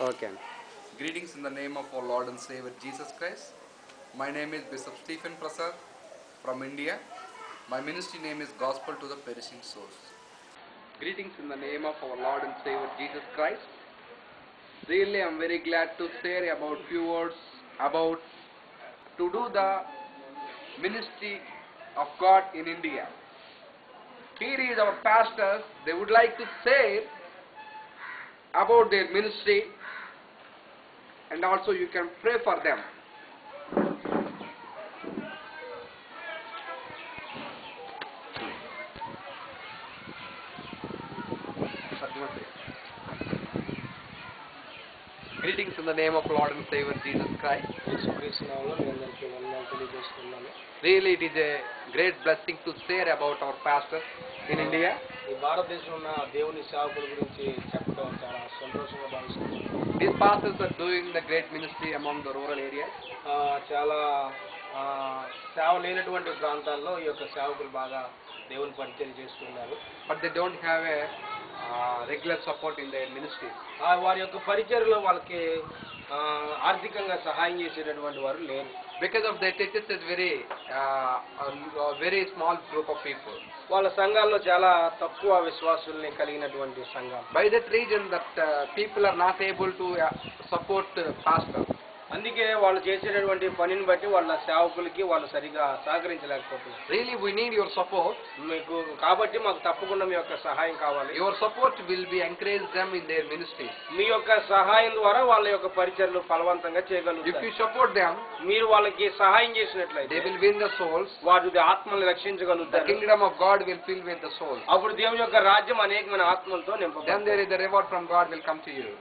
Okay. Greetings in the name of our Lord and Savior Jesus Christ. My name is Bishop Stephen Prasad from India. My ministry name is Gospel to the Perishing Souls. Greetings in the name of our Lord and Savior Jesus Christ. Really, I am very glad to share about few words about to do the ministry of God in India. Here is our pastors. They would like to say about their ministry, and also you can pray for them. Greetings in the name of Lord and Savior Jesus Christ. Really, it is a great blessing to share about our pastors in India. These pastors are doing the great ministry among the rural areas. But they don't have a regular support in their ministries. Because of that, it is a very small group of people. By that reason, that people are not able to support pastors. Really, we need your support. Your support will be encourage them in their ministries. If you support them, they will win the souls. The kingdom of God will fill with the souls. Then there is the reward from God will come to you.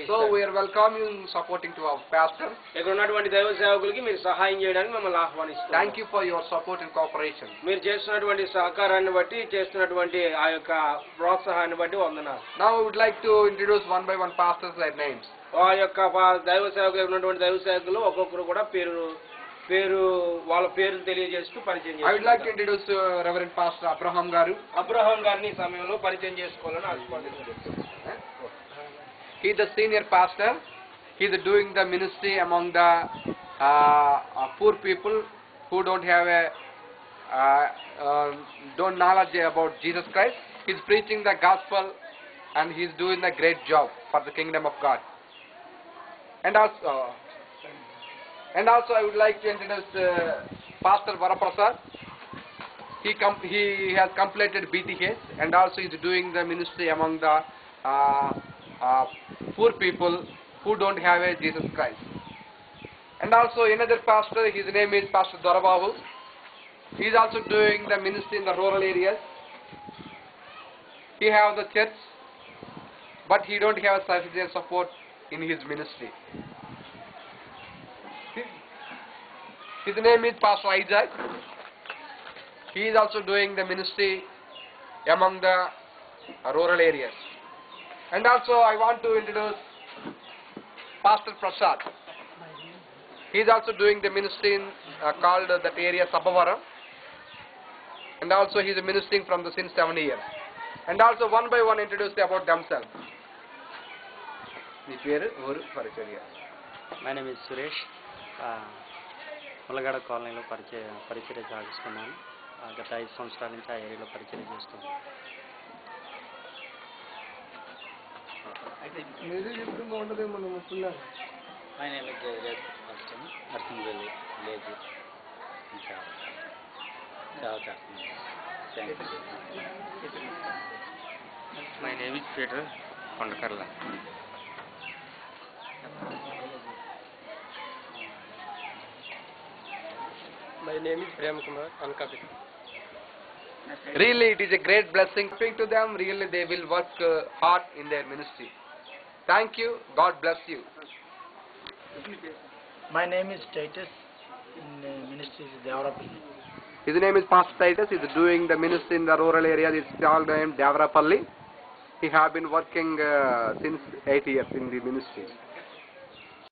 So we are welcoming supporting to our pastor. Thank you for your support and cooperation. Now I would like to introduce one by one pastors their names. I would like to introduce Reverend Pastor Abraham Garu. He is the senior pastor. He is doing the ministry among the poor people who don't have don't knowledge about Jesus Christ. He is preaching the gospel and he is doing a great job for the kingdom of God. And also I would like to introduce Pastor Varaprasad. He has completed BTH and also is doing the ministry among the poor people who don't have a Jesus Christ. And also another pastor, his name is Pastor Dorababu. He is also doing the ministry in the rural areas. He has the church, but he don't have sufficient support in his ministry. His name is Pastor Isaac. He is also doing the ministry among the rural areas. And also I want to introduce Pastor Prasad. He is also doing the ministry in called that area Sabavaram. And also he is ministering from the since 7 years. And also one by one introduce about themselves. My name is Suresh. ములగడ కాలనీలో పరిచర్య సాగిస్తున్నాను. గత 5 సంవత్సరాల నుంచి ఆ ఏరియాలో పరిచర్య చేస్తున్నాను. My name is Jayaraj Austin, Arsingville village. ఇంకా సేవ చేస్తున్నాను. Thank you. My name is Peter Kondakarla. My name is Prem Kumar Ankapita. Really, it is a great blessing. Speak to them. Really, they will work hard in their ministry. Thank you. God bless you. My name is Titus. In ministry is Devarapalli. His name is Pastor Titus. He is doing the ministry in the rural area. It's called Devarapalli. He has been working since 8 years in the ministry.